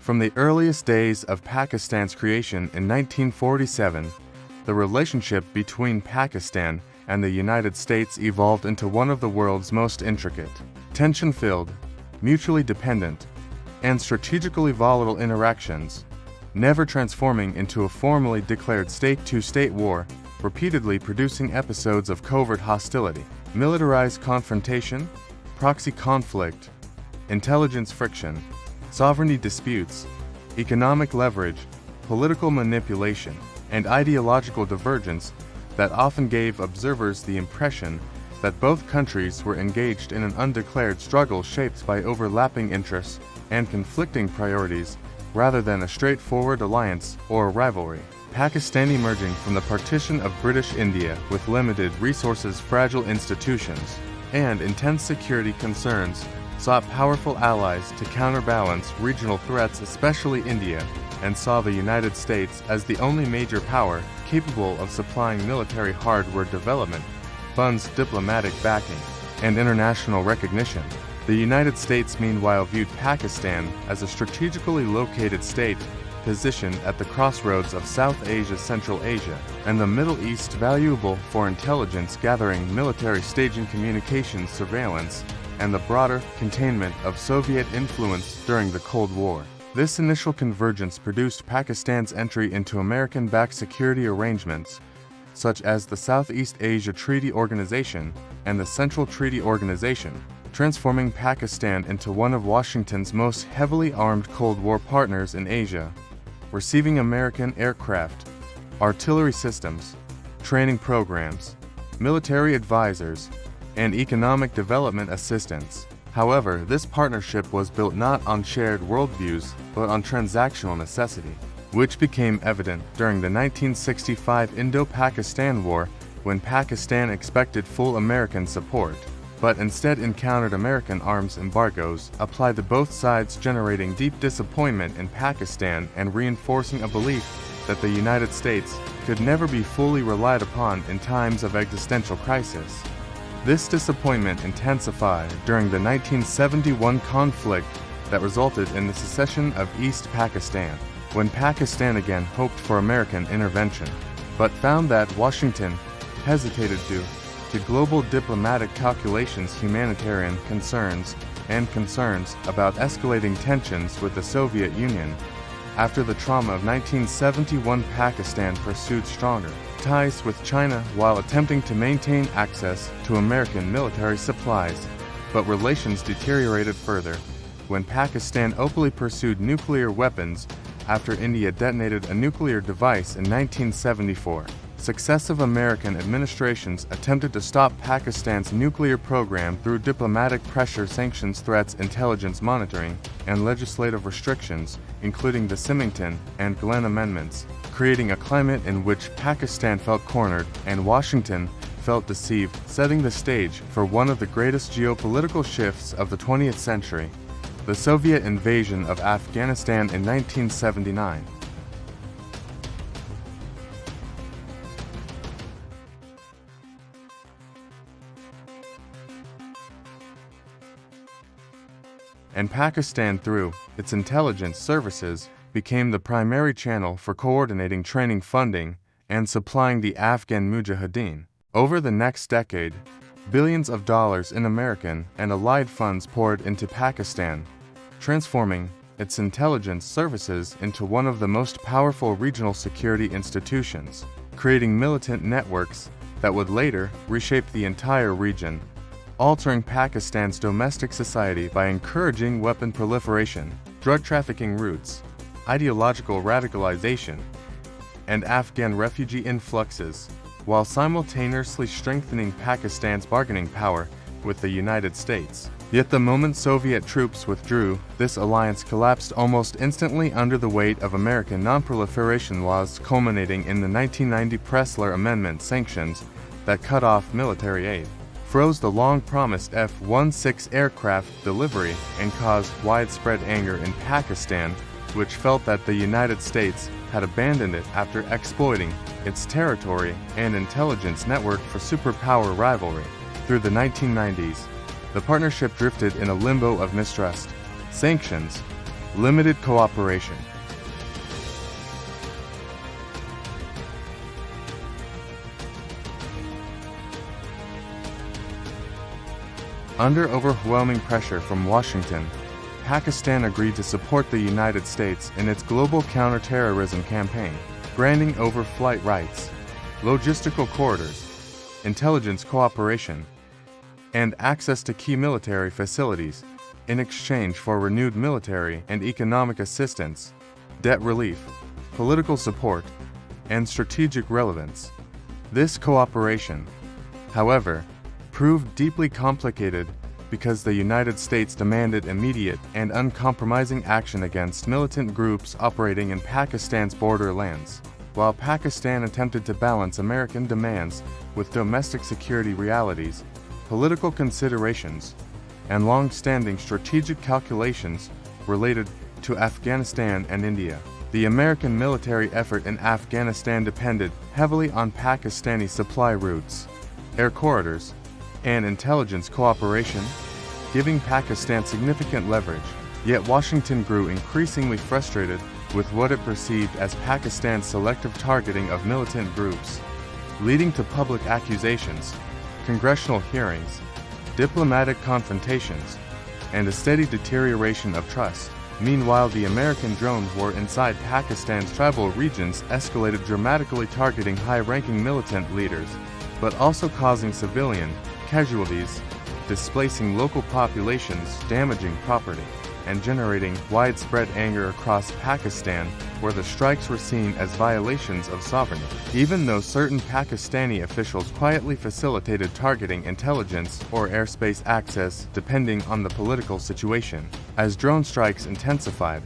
From the earliest days of Pakistan's creation in 1947, the relationship between Pakistan and the United States evolved into one of the world's most intricate, tension-filled, mutually dependent, and strategically volatile interactions, never transforming into a formally declared state-to-state war, repeatedly producing episodes of covert hostility, militarized confrontation, proxy conflict, intelligence friction, sovereignty disputes, economic leverage, political manipulation, and ideological divergence that often gave observers the impression that both countries were engaged in an undeclared struggle shaped by overlapping interests and conflicting priorities rather than a straightforward alliance or rivalry. Pakistan, emerging from the partition of British India with limited resources, fragile institutions, and intense security concerns, sought powerful allies to counterbalance regional threats, especially India, and saw the United States as the only major power capable of supplying military hardware development, funds, diplomatic backing, and international recognition. The United States, meanwhile, viewed Pakistan as a strategically located state positioned at the crossroads of South Asia, Central Asia, and the Middle East, valuable for intelligence gathering, military staging, communications, surveillance, and the broader containment of Soviet influence during the Cold War. This initial convergence produced Pakistan's entry into American-backed security arrangements, such as the Southeast Asia Treaty Organization and the Central Treaty Organization, transforming Pakistan into one of Washington's most heavily armed Cold War partners in Asia, receiving American aircraft, artillery systems, training programs, military advisors, and economic development assistance. However, this partnership was built not on shared worldviews, but on transactional necessity, which became evident during the 1965 Indo-Pakistan War, when Pakistan expected full American support, but instead encountered American arms embargoes applied to both sides, generating deep disappointment in Pakistan and reinforcing a belief that the United States could never be fully relied upon in times of existential crisis. This disappointment intensified during the 1971 conflict that resulted in the secession of East Pakistan, when Pakistan again hoped for American intervention, but found that Washington hesitated due to global diplomatic calculations, humanitarian concerns, and concerns about escalating tensions with the Soviet Union. After the trauma of 1971, Pakistan pursued stronger ties with China while attempting to maintain access to American military supplies, but relations deteriorated further when Pakistan openly pursued nuclear weapons after India detonated a nuclear device in 1974. Successive American administrations attempted to stop Pakistan's nuclear program through diplomatic pressure, sanctions, threats, intelligence monitoring, and legislative restrictions, including the Symington and Glenn Amendments, creating a climate in which Pakistan felt cornered and Washington felt deceived, setting the stage for one of the greatest geopolitical shifts of the 20th century, the Soviet invasion of Afghanistan in 1979. And Pakistan, through its intelligence services, became the primary channel for coordinating training, funding, and supplying the Afghan Mujahideen. Over the next decade, billions of dollars in American and allied funds poured into Pakistan, transforming its intelligence services into one of the most powerful regional security institutions, creating militant networks that would later reshape the entire region, altering Pakistan's domestic society by encouraging weapon proliferation, drug trafficking routes, ideological radicalization, and Afghan refugee influxes, while simultaneously strengthening Pakistan's bargaining power with the United States. Yet the moment Soviet troops withdrew, this alliance collapsed almost instantly under the weight of American non-proliferation laws, culminating in the 1990 Pressler Amendment sanctions that cut off military aid, froze the long-promised F-16 aircraft delivery, and caused widespread anger in Pakistan, which felt that the United States had abandoned it after exploiting its territory and intelligence network for superpower rivalry. Through the 1990s, the partnership drifted in a limbo of mistrust, sanctions, Limited cooperation. Under overwhelming pressure from Washington, Pakistan agreed to support the United States in its global counterterrorism campaign, granting overflight rights, logistical corridors, intelligence cooperation, and access to key military facilities in exchange for renewed military and economic assistance, debt relief, political support, and strategic relevance. This cooperation, however, proved deeply complicated because the United States demanded immediate and uncompromising action against militant groups operating in Pakistan's borderlands, while Pakistan attempted to balance American demands with domestic security realities, political considerations, and long-standing strategic calculations related to Afghanistan and India. The American military effort in Afghanistan depended heavily on Pakistani supply routes, air corridors, and intelligence cooperation, giving Pakistan significant leverage. Yet Washington grew increasingly frustrated with what it perceived as Pakistan's selective targeting of militant groups, leading to public accusations, congressional hearings, diplomatic confrontations, and a steady deterioration of trust. Meanwhile, the American drone war inside Pakistan's tribal regions escalated, dramatically targeting high-ranking militant leaders, but also causing civilian casualties, displacing local populations, damaging property, and generating widespread anger across Pakistan, where the strikes were seen as violations of sovereignty. Even though certain Pakistani officials quietly facilitated targeting intelligence or airspace access depending on the political situation. As drone strikes intensified,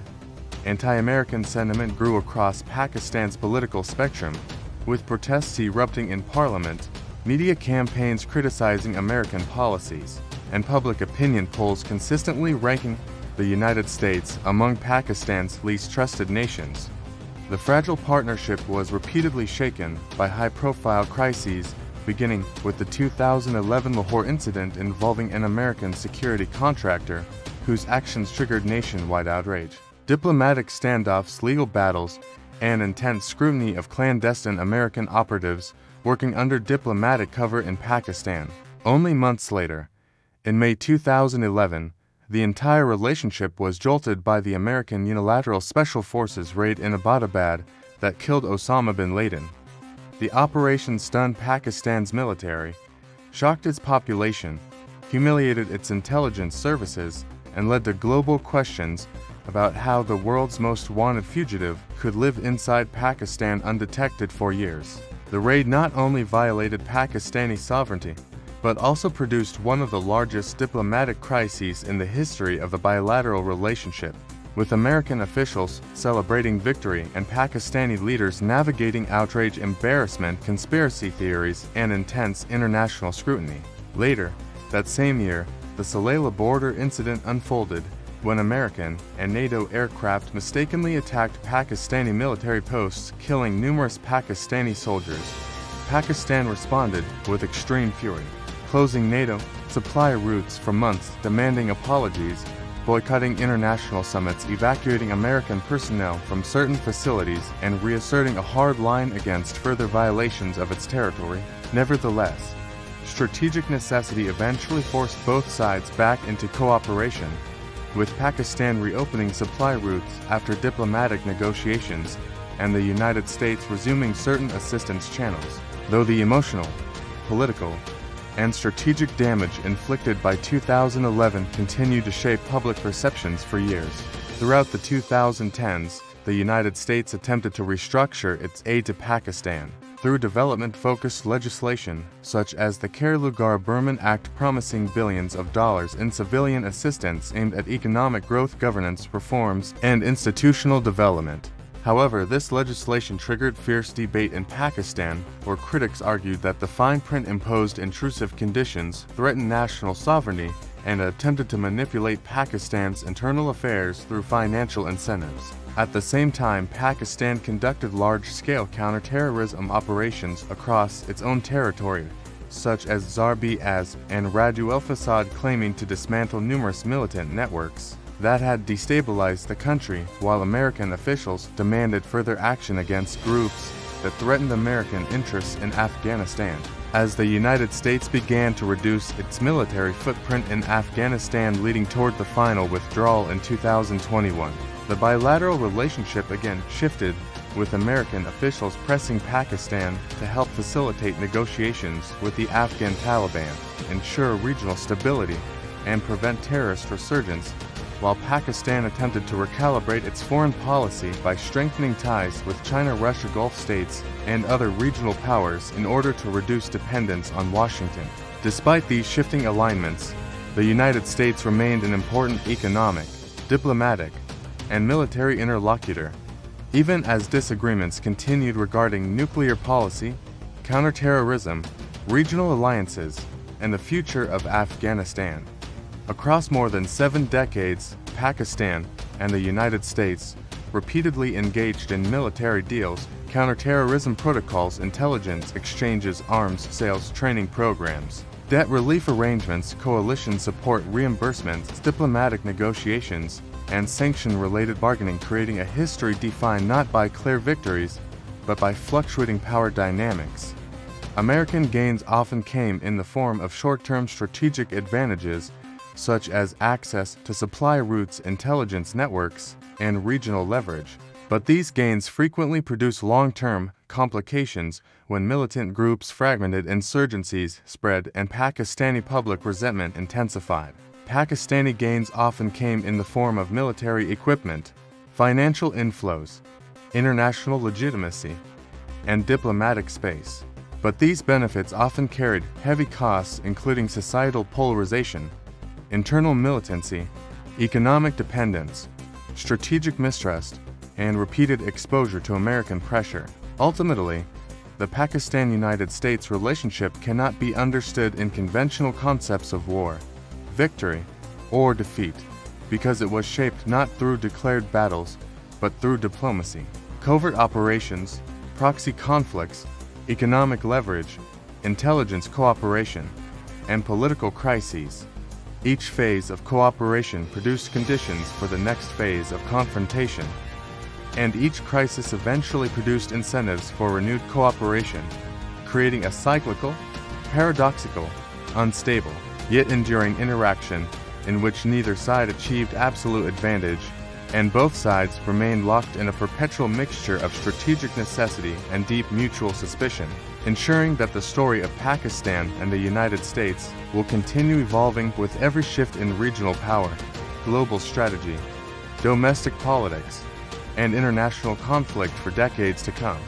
anti-American sentiment grew across Pakistan's political spectrum, with protests erupting in parliament, media campaigns criticizing American policies, and public opinion polls consistently ranking the United States among Pakistan's least trusted nations. The fragile partnership was repeatedly shaken by high-profile crises, beginning with the 2011 Lahore incident involving an American security contractor whose actions triggered nationwide outrage. Diplomatic standoffs, legal battles, and intense scrutiny of clandestine American operatives working under diplomatic cover in Pakistan. Only months later, in May 2011, the entire relationship was jolted by the American unilateral Special Forces raid in Abbottabad that killed Osama bin Laden. The operation stunned Pakistan's military, shocked its population, humiliated its intelligence services, and led to global questions about how the world's most wanted fugitive could live inside Pakistan undetected for years. The raid not only violated Pakistani sovereignty, but also produced one of the largest diplomatic crises in the history of the bilateral relationship, with American officials celebrating victory and Pakistani leaders navigating outrage, embarrassment, conspiracy theories, and intense international scrutiny. Later, that same year, the Salalah border incident unfolded when American and NATO aircraft mistakenly attacked Pakistani military posts, killing numerous Pakistani soldiers. Pakistan responded with extreme fury, closing NATO supply routes for months, demanding apologies, boycotting international summits, evacuating American personnel from certain facilities, and reasserting a hard line against further violations of its territory. Nevertheless, strategic necessity eventually forced both sides back into cooperation, with Pakistan reopening supply routes after diplomatic negotiations and the United States resuming certain assistance channels. Though the emotional, political, and strategic damage inflicted by 2011 continued to shape public perceptions for years. Throughout the 2010s, the United States attempted to restructure its aid to Pakistan through development-focused legislation such as the Khair-Lugar-Burman Act, promising billions of dollars in civilian assistance aimed at economic growth, governance reforms, and institutional development. However, this legislation triggered fierce debate in Pakistan, where critics argued that the fine print imposed intrusive conditions, threatened national sovereignty, and attempted to manipulate Pakistan's internal affairs through financial incentives. At the same time, Pakistan conducted large-scale counterterrorism operations across its own territory, such as Zarb-e-Azb and Raju al-Fasad, claiming to dismantle numerous militant networks. that had destabilized the country, while American officials demanded further action against groups that threatened American interests in Afghanistan. As the United States began to reduce its military footprint in Afghanistan, leading toward the final withdrawal in 2021, the bilateral relationship again shifted, with American officials pressing Pakistan to help facilitate negotiations with the Afghan Taliban, ensure regional stability, and prevent terrorist resurgence, while Pakistan attempted to recalibrate its foreign policy by strengthening ties with China, Russia, Gulf states, and other regional powers in order to reduce dependence on Washington. Despite these shifting alignments, the United States remained an important economic, diplomatic, and military interlocutor, even as disagreements continued regarding nuclear policy, counterterrorism, regional alliances, and the future of Afghanistan. Across more than 7 decades, Pakistan and the United States repeatedly engaged in military deals, counterterrorism protocols, intelligence exchanges, arms sales, training programs, debt relief arrangements, coalition support, reimbursements, diplomatic negotiations, and sanction-related bargaining, creating a history defined not by clear victories, but by fluctuating power dynamics. American gains often came in the form of short-term strategic advantages, such as access to supply routes, intelligence networks, and regional leverage. But these gains frequently produce long-term complications when militant groups fragmented, insurgencies spread, and Pakistani public resentment intensified. Pakistani gains often came in the form of military equipment, financial inflows, international legitimacy, and diplomatic space. But these benefits often carried heavy costs, including societal polarization, internal militancy, economic dependence, strategic mistrust, and repeated exposure to American pressure. Ultimately, the Pakistan-United States relationship cannot be understood in conventional concepts of war, victory, or defeat, because it was shaped not through declared battles, but through diplomacy, covert operations, proxy conflicts, economic leverage, intelligence cooperation, and political crises. Each phase of cooperation produced conditions for the next phase of confrontation, and each crisis eventually produced incentives for renewed cooperation, creating a cyclical, paradoxical, unstable, yet enduring interaction in which neither side achieved absolute advantage, and both sides remained locked in a perpetual mixture of strategic necessity and deep mutual suspicion, ensuring that the story of Pakistan and the United States will continue evolving with every shift in regional power, global strategy, domestic politics, and international conflict for decades to come.